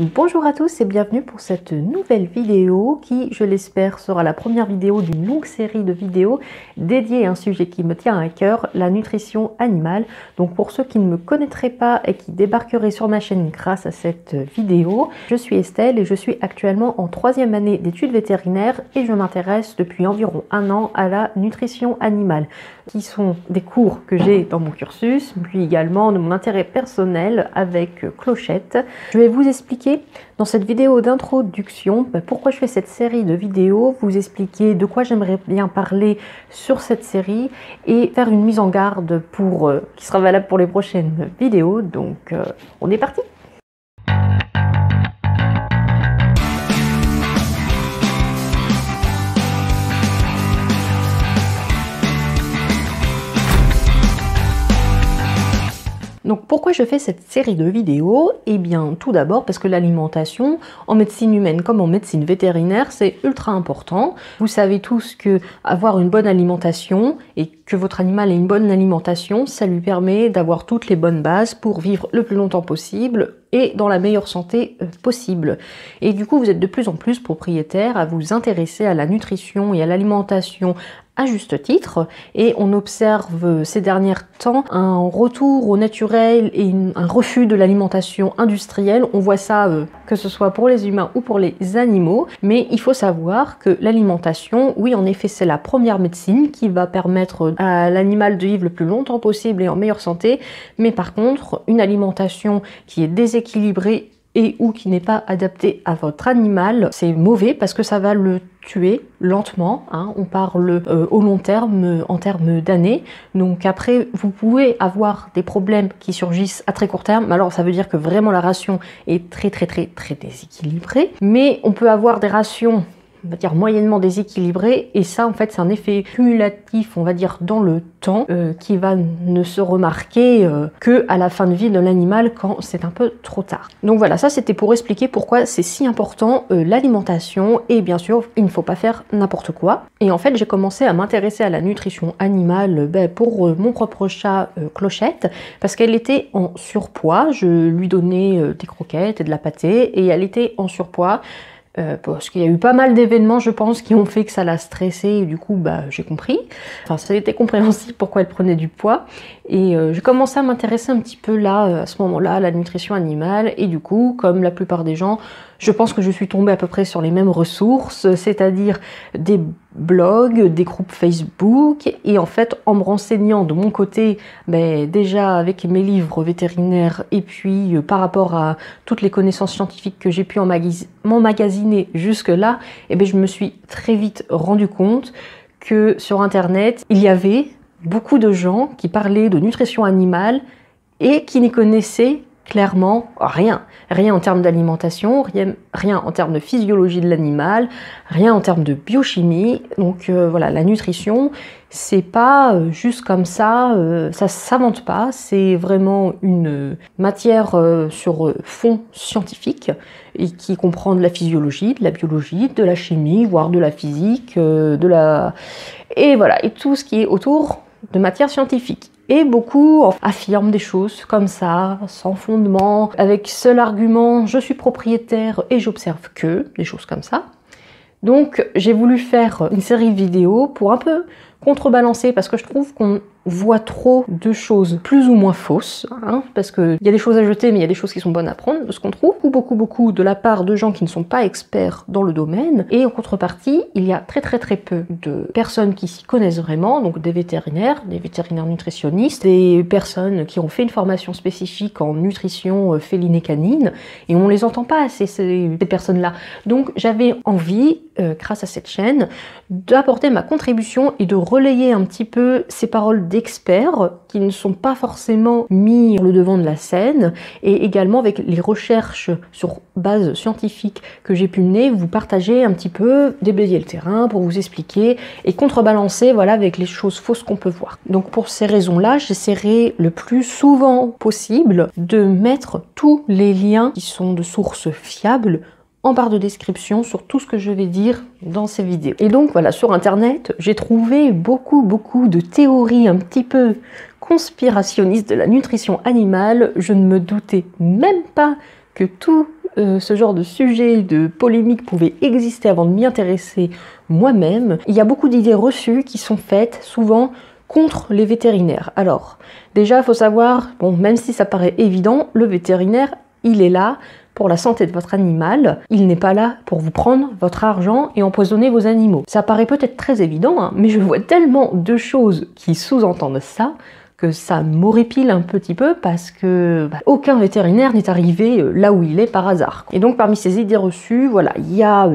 Bonjour à tous et bienvenue pour cette nouvelle vidéo qui, je l'espère, sera la première vidéo d'une longue série de vidéos dédiées à un sujet qui me tient à cœur, la nutrition animale. Donc pour ceux qui ne me connaîtraient pas et qui débarqueraient sur ma chaîne grâce à cette vidéo, je suis Estelle et je suis actuellement en 3e année d'études vétérinaires et je m'intéresse depuis environ 1 an à la nutrition animale, qui sont des cours que j'ai dans mon cursus, puis également de mon intérêt personnel avec Clochette. Je vais vous expliquer dans cette vidéo d'introduction pourquoi je fais cette série de vidéos, vous expliquer de quoi j'aimerais bien parler sur cette série et faire une mise en garde qui sera valable pour les prochaines vidéos. Donc on est parti! Donc pourquoi je fais cette série de vidéos? Eh bien tout d'abord parce que l'alimentation, en médecine humaine comme en médecine vétérinaire, c'est ultra important. Vous savez tous que avoir une bonne alimentation et que votre animal ait une bonne alimentation, ça lui permet d'avoir toutes les bonnes bases pour vivre le plus longtemps possible et dans la meilleure santé possible. Et du coup, vous êtes de plus en plus propriétaire à vous intéresser à la nutrition et à l'alimentation à juste titre, et on observe ces derniers temps un retour au naturel et un refus de l'alimentation industrielle. On voit ça que ce soit pour les humains ou pour les animaux, mais il faut savoir que l'alimentation, oui en effet c'est la première médecine qui va permettre à l'animal de vivre le plus longtemps possible et en meilleure santé, mais par contre une alimentation qui est déséquilibrée et ou qui n'est pas adapté à votre animal, c'est mauvais parce que ça va le tuer lentement, hein. On parle au long terme, en termes d'années. Donc après, vous pouvez avoir des problèmes qui surgissent à très court terme. Alors ça veut dire que vraiment la ration est très déséquilibrée. Mais on peut avoir des rations, on va dire moyennement déséquilibré, et ça en fait c'est un effet cumulatif, on va dire dans le temps, qui va ne se remarquer que à la fin de vie de l'animal quand c'est un peu trop tard. Donc voilà, ça c'était pour expliquer pourquoi c'est si important l'alimentation, et bien sûr il ne faut pas faire n'importe quoi. Et en fait j'ai commencé à m'intéresser à la nutrition animale pour mon propre chat Clochette, parce qu'elle était en surpoids. Je lui donnais des croquettes et de la pâtée et elle était en surpoids. Parce qu'il y a eu pas mal d'événements, je pense, qui ont fait que ça l'a stressée, et du coup, j'ai compris. Enfin, ça a été compréhensible pourquoi elle prenait du poids. Et j'ai commencé à m'intéresser un petit peu là, à ce moment-là, à la nutrition animale. Et du coup, comme la plupart des gens, je pense que je suis tombée à peu près sur les mêmes ressources, c'est-à-dire des blogs, des groupes Facebook. Et en fait, en me renseignant de mon côté, déjà avec mes livres vétérinaires, et puis par rapport à toutes les connaissances scientifiques que j'ai pu m'emmagasiner jusque-là, je me suis très vite rendu compte que sur Internet, il y avait beaucoup de gens qui parlaient de nutrition animale et qui n'y connaissaient clairement rien. Rien en termes d'alimentation, rien en termes de physiologie de l'animal, rien en termes de biochimie. Donc voilà, la nutrition, c'est pas juste comme ça, ça s'invente pas, c'est vraiment une matière sur fond scientifique et qui comprend de la physiologie, de la biologie, de la chimie, voire de la physique, et voilà, et tout ce qui est autour de matière scientifique. Et beaucoup affirment des choses comme ça, sans fondement, avec seul argument, je suis propriétaire et j'observe que, des choses comme ça. Donc j'ai voulu faire une série de vidéos pour un peu contrebalancer, parce que je trouve qu'on voit trop de choses plus ou moins fausses, hein, parce qu'il y a des choses à jeter, mais il y a des choses qui sont bonnes à prendre, de ce qu'on trouve, ou beaucoup de la part de gens qui ne sont pas experts dans le domaine, et en contrepartie, il y a très peu de personnes qui s'y connaissent vraiment, donc des vétérinaires nutritionnistes, des personnes qui ont fait une formation spécifique en nutrition féline et canine, et on les entend pas assez, ces personnes-là. Donc j'avais envie, grâce à cette chaîne, d'apporter ma contribution et de relayer un petit peu ces paroles d'experts qui ne sont pas forcément mis sur le devant de la scène, et également avec les recherches sur base scientifique que j'ai pu mener, vous partager un petit peu, déblayer le terrain pour vous expliquer et contrebalancer, voilà, avec les choses fausses qu'on peut voir. Donc pour ces raisons-là, j'essaierai le plus souvent possible de mettre tous les liens qui sont de sources fiables en barre de description sur tout ce que je vais dire dans ces vidéos. Et donc voilà, sur internet, j'ai trouvé beaucoup de théories un petit peu conspirationnistes de la nutrition animale. Je ne me doutais même pas que tous ce genre de sujet, de polémique pouvait exister avant de m'y intéresser moi-même. Il y a beaucoup d'idées reçues qui sont faites souvent contre les vétérinaires. Alors, déjà, il faut savoir, bon, même si ça paraît évident, le vétérinaire, il est là pour la santé de votre animal. Il n'est pas là pour vous prendre votre argent et empoisonner vos animaux. Ça paraît peut-être très évident, hein, mais je vois tellement de choses qui sous-entendent ça que ça m'horripile un petit peu parce que aucun vétérinaire n'est arrivé là où il est par hasard. Et donc parmi ces idées reçues, voilà, il y a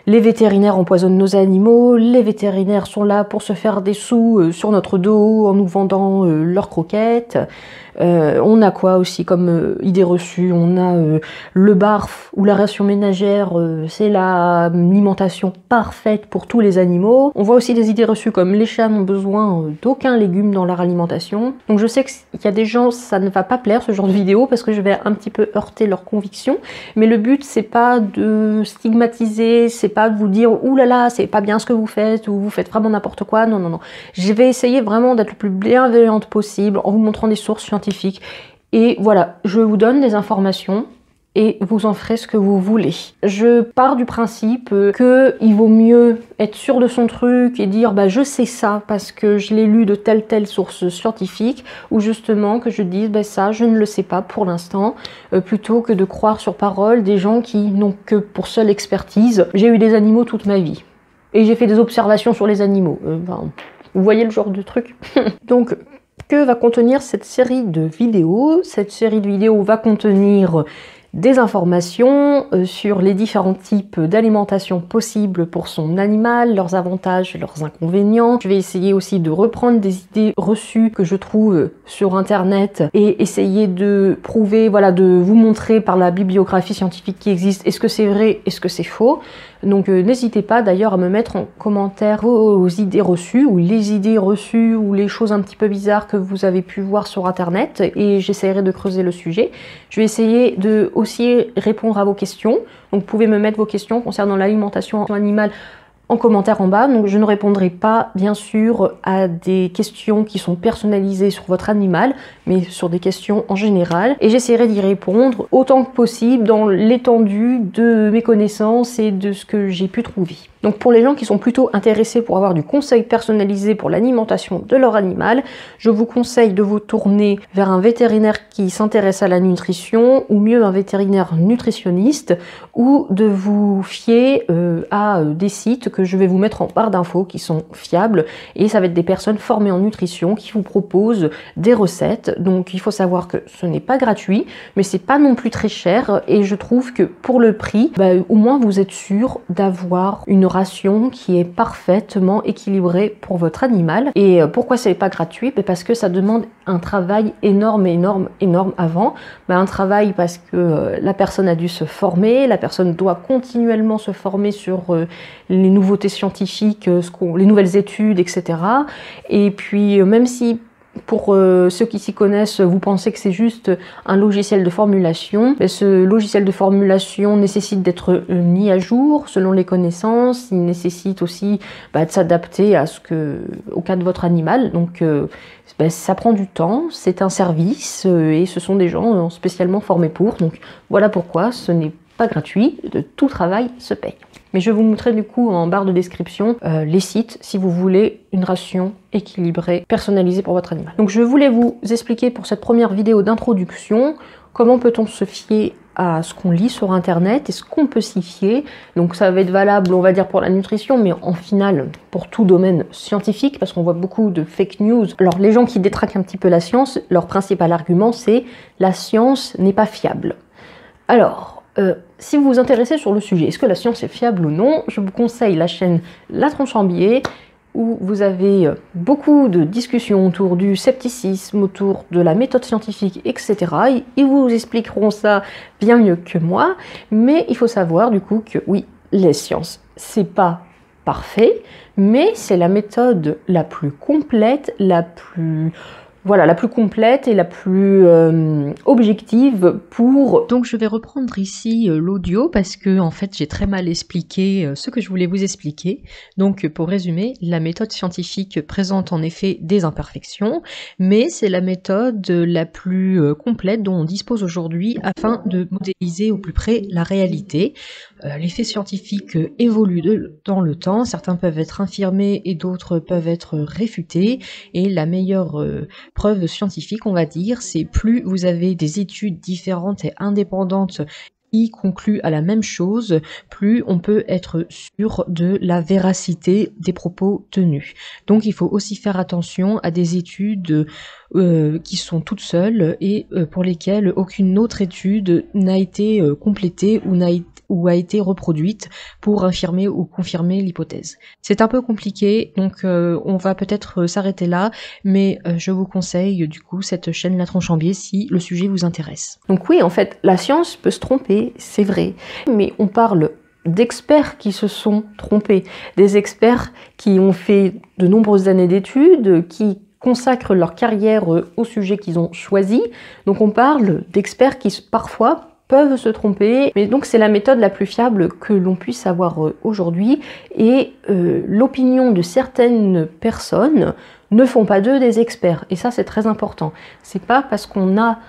les vétérinaires empoisonnent nos animaux, les vétérinaires sont là pour se faire des sous sur notre dos en nous vendant leurs croquettes. On a quoi aussi comme idée reçue? On a le barf ou la ration ménagère, c'est l'alimentation parfaite pour tous les animaux. On voit aussi des idées reçues comme les chats n'ont besoin d'aucun légume dans leur alimentation. Donc je sais qu'il y a des gens, ça ne va pas plaire ce genre de vidéo parce que je vais un petit peu heurter leurs convictions, mais le but c'est pas de stigmatiser, c'est pas de vous dire ouh là là c'est pas bien ce que vous faites ou vous faites vraiment n'importe quoi, non non non. Je vais essayer vraiment d'être le plus bienveillante possible en vous montrant des sources scientifiques. Et voilà, je vous donne des informations et vous en ferez ce que vous voulez. Je pars du principe qu'il vaut mieux être sûr de son truc et dire bah, je sais ça parce que je l'ai lu de telle source scientifique, ou justement que je dise bah, ça je ne le sais pas pour l'instant, plutôt que de croire sur parole des gens qui n'ont que pour seule expertise. J'ai eu des animaux toute ma vie et j'ai fait des observations sur les animaux. Vous voyez le genre de truc. Donc, que va contenir cette série de vidéos? Cette série de vidéos va contenir des informations sur les différents types d'alimentation possibles pour son animal, leurs avantages, leurs inconvénients. Je vais essayer aussi de reprendre des idées reçues que je trouve sur internet et essayer de prouver, voilà, de vous montrer par la bibliographie scientifique qui existe, est-ce que c'est vrai, est-ce que c'est faux. Donc n'hésitez pas d'ailleurs à me mettre en commentaire vos idées reçues ou les idées reçues ou les choses un petit peu bizarres que vous avez pu voir sur internet et j'essaierai de creuser le sujet. Je vais essayer de aussi répondre à vos questions. Donc vous pouvez me mettre vos questions concernant l'alimentation animale en commentaire en bas. Donc je ne répondrai pas bien sûr à des questions qui sont personnalisées sur votre animal, mais sur des questions en général. Et j'essaierai d'y répondre autant que possible dans l'étendue de mes connaissances et de ce que j'ai pu trouver. Donc pour les gens qui sont plutôt intéressés pour avoir du conseil personnalisé pour l'alimentation de leur animal, je vous conseille de vous tourner vers un vétérinaire qui s'intéresse à la nutrition, ou mieux un vétérinaire nutritionniste, ou de vous fier à des sites que je vais vous mettre en barre d'infos qui sont fiables, et ça va être des personnes formées en nutrition qui vous proposent des recettes. Donc il faut savoir que ce n'est pas gratuit, mais c'est pas non plus très cher, et je trouve que pour le prix, au moins vous êtes sûr d'avoir une ration qui est parfaitement équilibrée pour votre animal. Et pourquoi c'est pas gratuit? Parce que ça demande un travail énorme avant. Un travail parce que la personne a dû se former, la personne doit continuellement se former sur les nouveautés scientifiques, les nouvelles études, etc. Et puis même si pour ceux qui s'y connaissent, vous pensez que c'est juste un logiciel de formulation, mais ce logiciel de formulation nécessite d'être mis à jour selon les connaissances. Il nécessite aussi de s'adapter au cas de votre animal. Donc ça prend du temps, c'est un service et ce sont des gens spécialement formés pour. Donc voilà pourquoi ce n'est pas gratuit, tout travail se paye. Mais je vous montrerai du coup en barre de description les sites si vous voulez une ration équilibrée, personnalisée pour votre animal. Donc je voulais vous expliquer pour cette première vidéo d'introduction comment peut-on se fier à ce qu'on lit sur internet et ce qu'on peut s'y fier. Donc ça va être valable, on va dire, pour la nutrition, mais en final pour tout domaine scientifique, parce qu'on voit beaucoup de fake news. Alors les gens qui détraquent un petit peu la science, leur principal argument c'est la science n'est pas fiable. Alors si vous vous intéressez sur le sujet, est-ce que la science est fiable ou non, je vous conseille la chaîne La Tronche en Biais, où vous avez beaucoup de discussions autour du scepticisme, autour de la méthode scientifique, etc. Ils vous expliqueront ça bien mieux que moi, mais il faut savoir du coup que oui, les sciences, c'est pas parfait, mais c'est la méthode la plus complète, la plus voilà, la plus complète et la plus objective pour... Donc je vais reprendre ici l'audio parce que en fait j'ai très mal expliqué ce que je voulais vous expliquer. Donc pour résumer, la méthode scientifique présente en effet des imperfections, mais c'est la méthode la plus complète dont on dispose aujourd'hui afin de modéliser au plus près la réalité. Les faits scientifiques évoluent dans le temps, certains peuvent être infirmés et d'autres peuvent être réfutés, et la meilleure preuve scientifique, on va dire, c'est plus vous avez des études différentes et indépendantes qui concluent à la même chose, plus on peut être sûr de la véracité des propos tenus. Donc il faut aussi faire attention à des études qui sont toutes seules et pour lesquelles aucune autre étude n'a été complétée ou a été reproduite pour infirmer ou confirmer l'hypothèse. C'est un peu compliqué, donc on va peut-être s'arrêter là, mais je vous conseille du coup cette chaîne La Tronche en Biais si le sujet vous intéresse. Donc oui, en fait, la science peut se tromper, c'est vrai, mais on parle d'experts qui se sont trompés, des experts qui ont fait de nombreuses années d'études, qui consacrent leur carrière au sujet qu'ils ont choisi. Donc on parle d'experts qui parfois peuvent se tromper, mais donc c'est la méthode la plus fiable que l'on puisse avoir aujourd'hui, et l'opinion de certaines personnes ne font pas d'eux des experts, et ça c'est très important. C'est pas parce qu'on a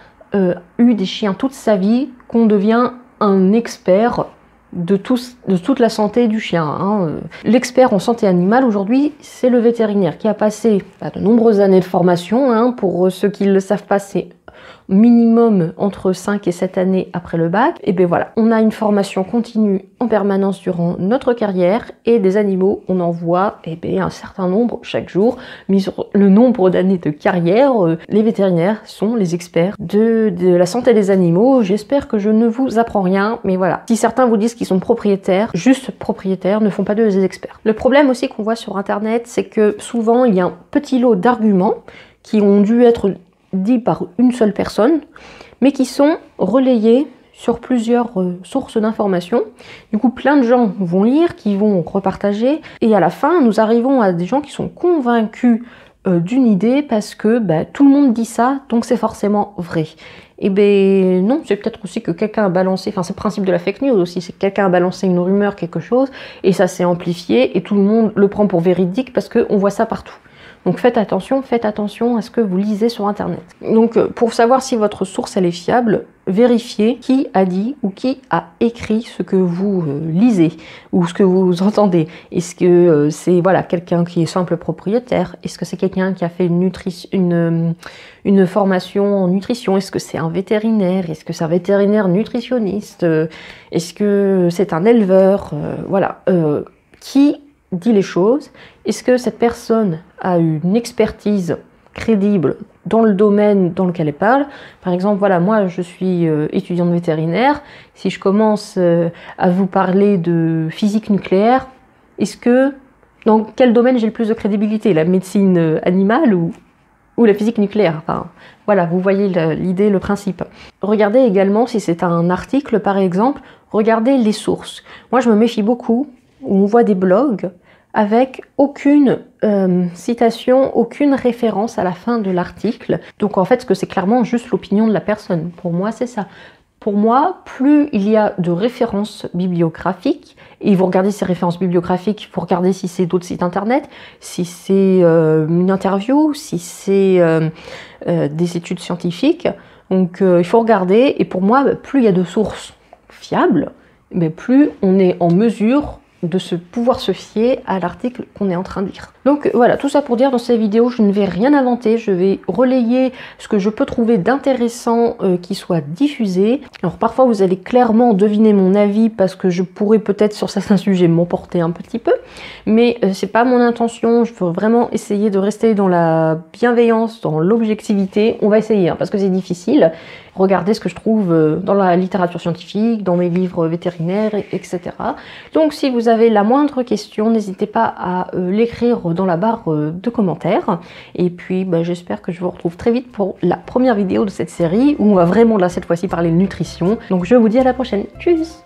eu des chiens toute sa vie qu'on devient un expert de toute la santé du chien, hein. L'expert en santé animale aujourd'hui, c'est le vétérinaire qui a passé de nombreuses années de formation, hein. Pour ceux qui ne le savent pas, c'est minimum entre 5 et 7 années après le bac. Et bien voilà, on a une formation continue en permanence durant notre carrière, et des animaux, on en voit un certain nombre chaque jour. Mis sur le nombre d'années de carrière, les vétérinaires sont les experts de la santé des animaux. J'espère que je ne vous apprends rien, mais voilà. Si certains vous disent qu'ils sont propriétaires, juste propriétaires, ne font pas d'eux des experts. Le problème aussi qu'on voit sur internet, c'est que souvent il y a un petit lot d'arguments qui ont dû être dit par une seule personne, mais qui sont relayés sur plusieurs sources d'informations. Du coup, plein de gens vont lire, qui vont repartager, et à la fin, nous arrivons à des gens qui sont convaincus d'une idée parce que tout le monde dit ça, donc c'est forcément vrai. Et non, c'est peut-être aussi que quelqu'un a balancé, enfin c'est le principe de la fake news aussi, c'est que quelqu'un a balancé une rumeur, quelque chose, et ça s'est amplifié, et tout le monde le prend pour véridique parce qu'on voit ça partout. Donc faites attention à ce que vous lisez sur internet. Donc pour savoir si votre source elle est fiable, vérifiez qui a dit ou qui a écrit ce que vous lisez ou ce que vous entendez. Est-ce que c'est quelqu'un qui est simple propriétaire? Est-ce que c'est quelqu'un qui a fait une formation en nutrition? Est-ce que c'est un vétérinaire? Est-ce que c'est un vétérinaire nutritionniste? Est-ce que c'est un éleveur? Qui dit les choses? Est-ce que cette personne a une expertise crédible dans le domaine dans lequel elle parle? Par exemple, moi je suis étudiante vétérinaire. Si je commence à vous parler de physique nucléaire, dans quel domaine j'ai le plus de crédibilité? La médecine animale ou la physique nucléaire? Vous voyez l'idée, le principe. Regardez également, si c'est un article par exemple, regardez les sources. Moi je me méfie beaucoup où on voit des blogs avec aucune citation, aucune référence à la fin de l'article. Donc en fait, ce que c'est clairement juste l'opinion de la personne. Pour moi, c'est ça. Pour moi, plus il y a de références bibliographiques, et vous regardez ces références bibliographiques, vous regardez si c'est d'autres sites internet, si c'est une interview, si c'est des études scientifiques. Donc il faut regarder, et pour moi, plus il y a de sources fiables, plus on est en mesure de pouvoir se fier à l'article qu'on est en train de lire. Donc voilà, tout ça pour dire, dans cette vidéo, je ne vais rien inventer, je vais relayer ce que je peux trouver d'intéressant qui soit diffusé. Alors parfois vous allez clairement deviner mon avis parce que je pourrais peut-être sur certains sujets m'emporter un petit peu, mais c'est pas mon intention, je veux vraiment essayer de rester dans la bienveillance, dans l'objectivité. On va essayer, parce que c'est difficile. Regardez ce que je trouve dans la littérature scientifique, dans mes livres vétérinaires, etc. Donc si vous avez la moindre question, n'hésitez pas à l'écrire dans la barre de commentaires. Et puis j'espère que je vous retrouve très vite pour la première vidéo de cette série où on va vraiment là cette fois-ci parler de nutrition. Donc je vous dis à la prochaine. Tchuss!